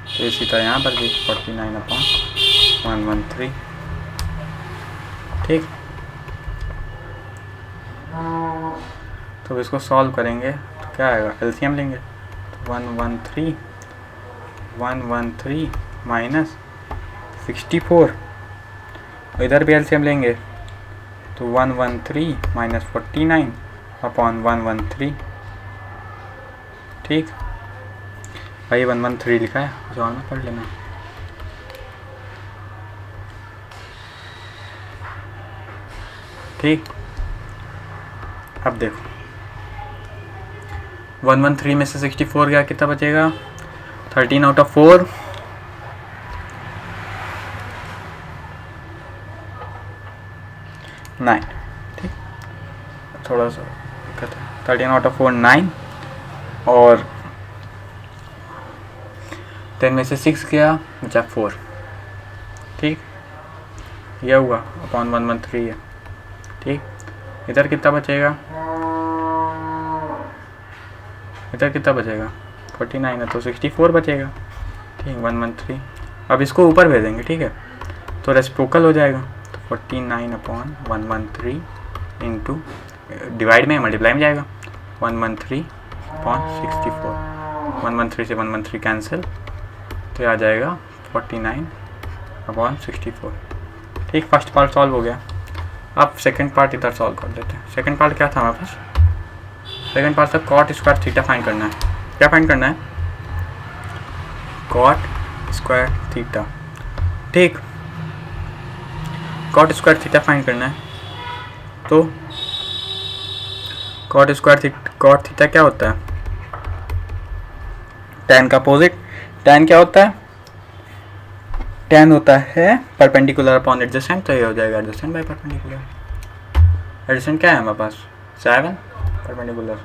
तो इसी तरह यहाँ पर भी 49/113, ठीक। तो इसको सॉल्व करेंगे तो क्या आएगा, एलसीएम लेंगे तो 113 माइनस 64 इधर भी एलसीएम लेंगे तो 113 माइनस 49 अपॉन 113। ठीक भाई 113 लिखा है, उसे और में पढ़ लेना। ठीक अब देखो 113 में से 64 गया, कितना बचेगा? 13 आउट ऑफ 4 9। ठीक थोड़ा सा दिक्कत है। 13 आउट ऑफ 4 9 और 10 में से 6 गया बचा 4। ठीक यह हुआ अपॉन 113 है। ठीक इधर कितना बचेगा? इधर कितना बचेगा? 49 है तो 64 बचेगा। ठीक 113। अब इसको ऊपर भेजेंगे, ठीक है, तो रेसिप्रोकल हो जाएगा। तो 49 अपॉन 113 इंटू डिवाइड में मल्टीप्लाई में जाएगा 113 अपॉन 64। 113 से 113 कैंसिल तो आ जाएगा 49 अपॉन 64। ठीक फर्स्ट पार्ट सॉल्व हो गया। अब सेकंड पार्ट इधर सॉल्व कर लेते हैं। सेकंड पार्ट क्या था हमारे पास? सेकंड पार्ट से कॉट स्क्वायर थीटा फाइंड करना है। क्या फाइंड करना है? Cot square theta. ठीक कॉट स्क्वायर थीटा फाइंड करना है। तो कॉट थीटा क्या होता है? टैन का अपोजिट। टैन क्या होता है? टैन होता है परपेंडिकुलर अपॉन एडजेसेंट, तो ये हो जाएगा एडजेसेंट बाय परपेंडिकुलर। एडजेसेंट क्या है हमारे पास? 7 perpendicular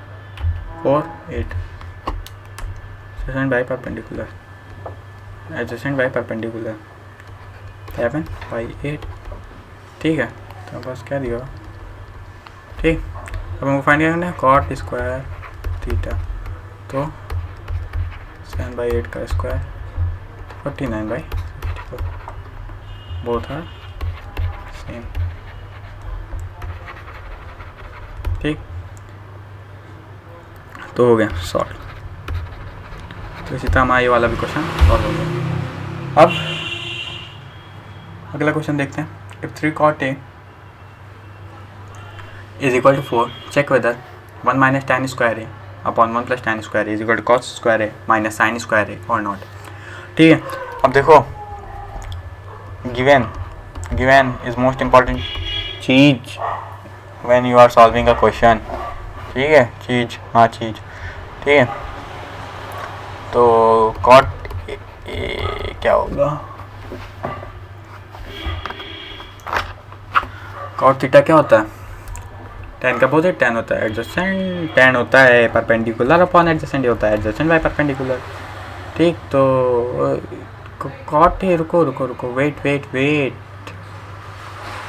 4 8 adjacent by perpendicular, adjacent by perpendicular 7 by 8। ठीक है तो बस क्या दिया? ठीक अब हमको फाइंड करना है कॉट स्क्वायर थीटा। तो 7 बाई 8 का square 49 by 64 both are same. ठीक तो हो गया सॉल्व। तो इसी तरह हमारा ये वाला भी क्वेश्चन सॉल्व हो गया। अब अगला क्वेश्चन देखते हैं। If 3 cot A is equal to 4, check whether 1 minus tan square A upon 1 plus tan square A is equal to cos square A minus sin square A or not। ठीक है अब देखो given is most important चीज when you are solving a question। ठीक है चीज, हाँ चीज। ठीक है तो cot A क्या होगा? cot थीटा क्या होता है? tan का अपोजिट tan होता है एडजेसेंट। tan होता है परपेंडिकुलर अपॉन एडजेसेंट, होता है एडजेसेंट बाय परपेंडिकुलर। ठीक तो cot है, रुको वेट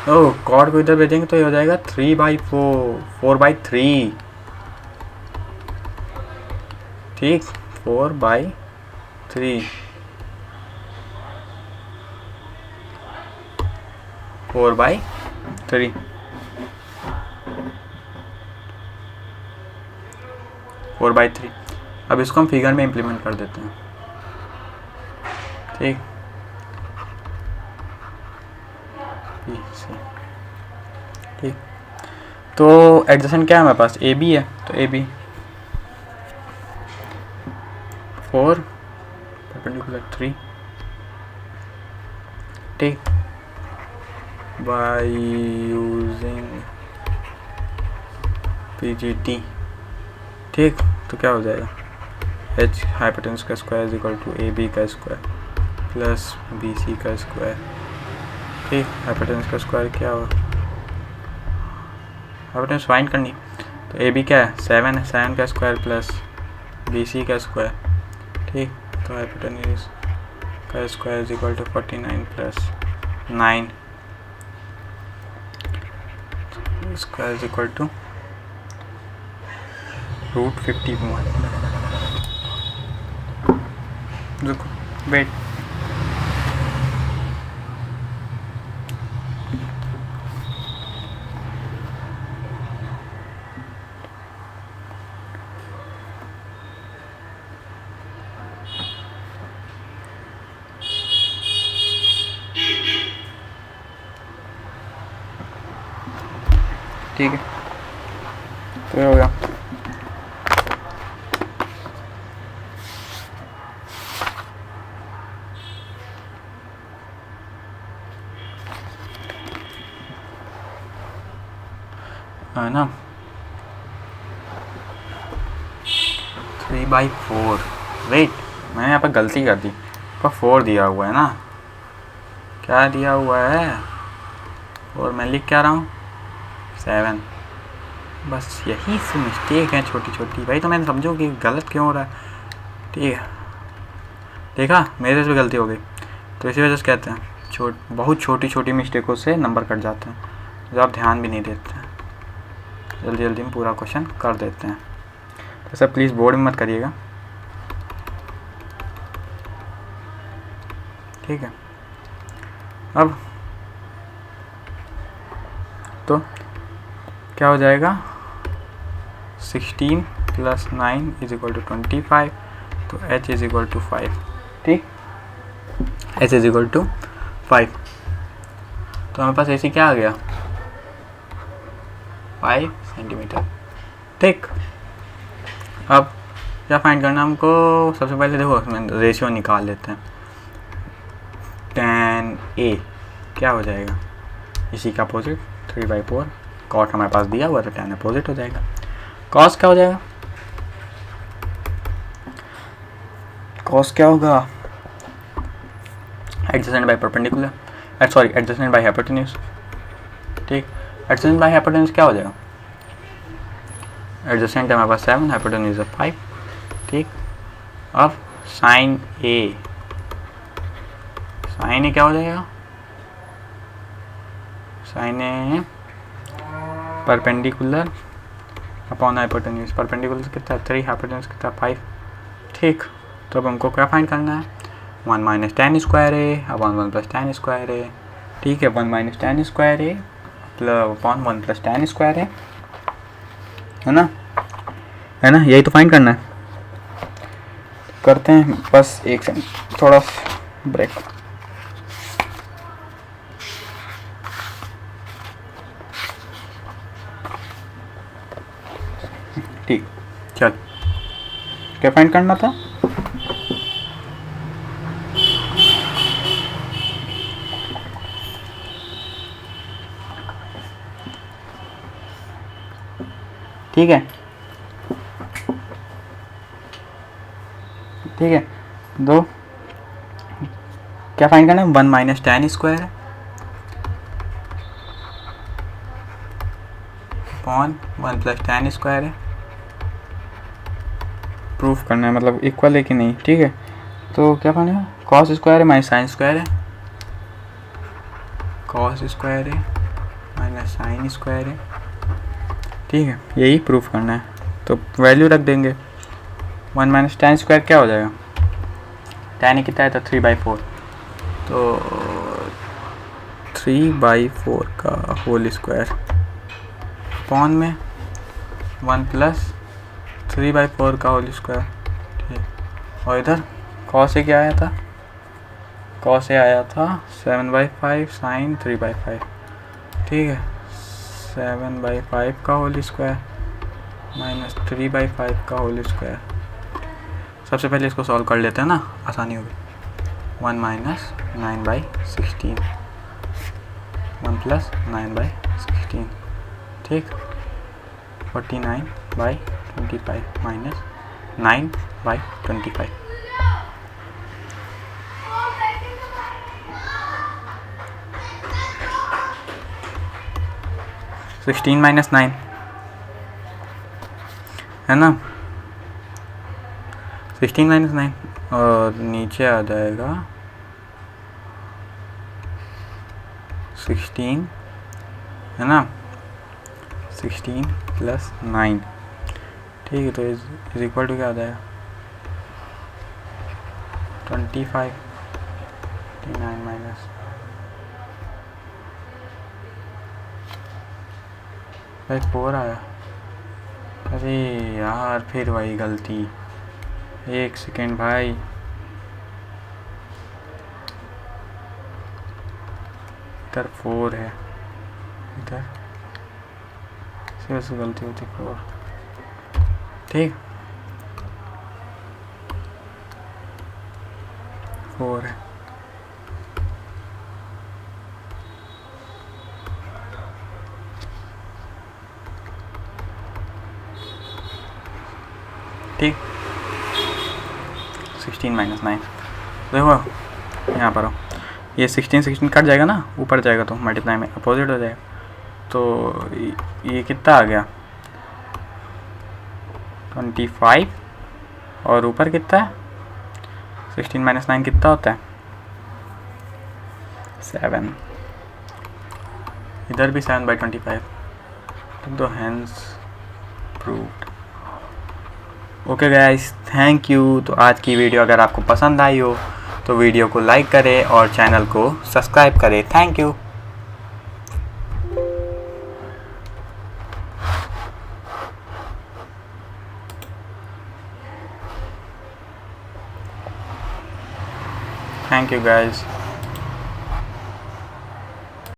ओ cot को इधर भेजेंगे तो ये हो जाएगा 3/4 4/3। ठीक 4/3 4/3। अब इसको हम फिगर में इम्प्लीमेंट कर देते हैं। ठीक ठीक तो एडजेसेंट क्या है हमारे पास? ए बी है तो ए बी 4 परपेंडिकुलर 3। ठीक बाय यूजिंग PGT। ठीक तो क्या हो जाएगा? h हाइपोटेनस का square is equal to AB का स्क्वायर प्लस BC का स्क्वायर। ठीक हाइपोटेनस का स्क्वायर क्या होगा? हाइपोटेनस फाइंड करनी तो AB क्या है? 7 है, 7 का स्क्वायर प्लस BC का स्क्वायर। ठीक तो हाइपोटेनस का square is equal to 49 plus 9 square is equal to √51। रुको वेट ठीक है, तो ये हो गया। है ना 3/4। वेट, मैंने यहाँ पर गलती कर दी, पर 4 दिया हुआ है ना, क्या दिया हुआ है, और मैं लिख क्या रहा हूँ 7। बस यही से मिस्टेक है छोटी छोटी भाई, तो मैंने समझो कि गलत क्यों हो रहा है। ठीक है, देखा मेरे से भी गलती हो गई, तो इसी वजह से कहते हैं बहुत छोटी छोटी मिस्टेकों से नंबर कट जाते हैं, जो आप ध्यान भी नहीं देते हैं। जल्दी जल्दी में पूरा क्वेश्चन कर देते हैं, तो सब प्लीज़ बोर्ड में मत करिएगा, ठीक है। अब तो क्या हो जाएगा, 16 + 9 = 25, तो h = 5, ठीक, h = 5। तो हमारे पास ऐसी क्या आ गया 5 सेंटीमीटर, ठीक। अब क्या फाइंड करना हमको, सबसे पहले देखो इसमें रेशियो निकाल लेते हैं। tan A क्या हो जाएगा, इसी का अपोजिट 3/4, कॉट हमारे पास दिया हुआ तो tan अपोजिट हो जाएगा। कॉस क्या हो जाएगा, कॉस क्या होगा, adjacent by perpendicular, sorry adjacent by hypotenuse, ठीक। एडजेसेंट बाय हाइपोटेन्यूज क्या हो जाएगा, एडजेसेंट है हमारे पास 7, हाइपोटेन्यूज है 5, ठीक। अब साइन ए क्या हो जाएगा, साइन ए परपेंडिकुलर अपॉन हाइपोटेन्यूज, परपेंडिकुलर कितना 3, हाइपोटेन्यूज कितना 5, ठीक। तो अब हमको क्या फाइंड करना है, 1 - tan स्क्वायर ए अपॉन 1 + tan स्क्वायर ए, ठीक है। 1 - tan स्क्वायर ए अपॉन 1 + tan स्क्वायर ए, है ना, यही तो फाइंड करना है। करते हैं, बस एक सेकंड, थोड़ा ब्रेक। ठीक, चल क्या फाइंड करना था, ठीक है, ठीक है। दो क्या फाइंड करना है, 1 - tan square upon 1 + tan square है, प्रूफ करना है, मतलब इक्वल है कि नहीं, ठीक है। तो क्या फाइंड है, कॉस स्क्वायर है माइनस साइन स्क्वायर है, कॉस स्क्वायर है माइनस साइन स्क्वायर है, ठीक है, यही प्रूफ करना है। तो वैल्यू रख देंगे, 1 - tan स्क्वायर क्या हो जाएगा, tan कितना है तो 3/4, तो 3/4 का होल स्क्वायर अपॉन में 1 + 3/4 का होल स्क्वायर, ठीक। और इधर कॉस क्या आया था, कॉस आया था 7/5 साइन 3/5, ठीक है। 7/5 का होल स्क्वायर माइनस 3/5 का होल स्क्वायर। सबसे पहले इसको सॉल्व कर लेते हैं ना, आसानी होगी। 1 - 9/16, 1 + 9/16, ठीक। 49/25 माइनस 9/25, (16 - 9) है ना, 16 - 9, और नीचे आ जाएगा 16, है ना, 16 + 9, ठीक है। तो इज इक्वल टू क्या आ जाएगा 25, 9 माइनस 4 आया। अरे यार फिर वही गलती, एक सेकेंड भाई, इधर 4 है, इधर से गलती होती 4, ठीक 4 है। ठीक 16 - 9 देखो यहाँ पर हो, ये 16 कट जाएगा ना, ऊपर जाएगा तो मल्टीप्लाई में अपोजिट हो जाएगा, तो ये कितना आ गया 25, और ऊपर कितना है 16 - 9 कितना होता है 7, इधर भी 7/25, तो hence proved. Okay guys, thank you. तो आज की वीडियो अगर आपको पसंद आई हो तो वीडियो को लाइक करें और चैनल को सब्सक्राइब करें। Thank you. Thank you guys.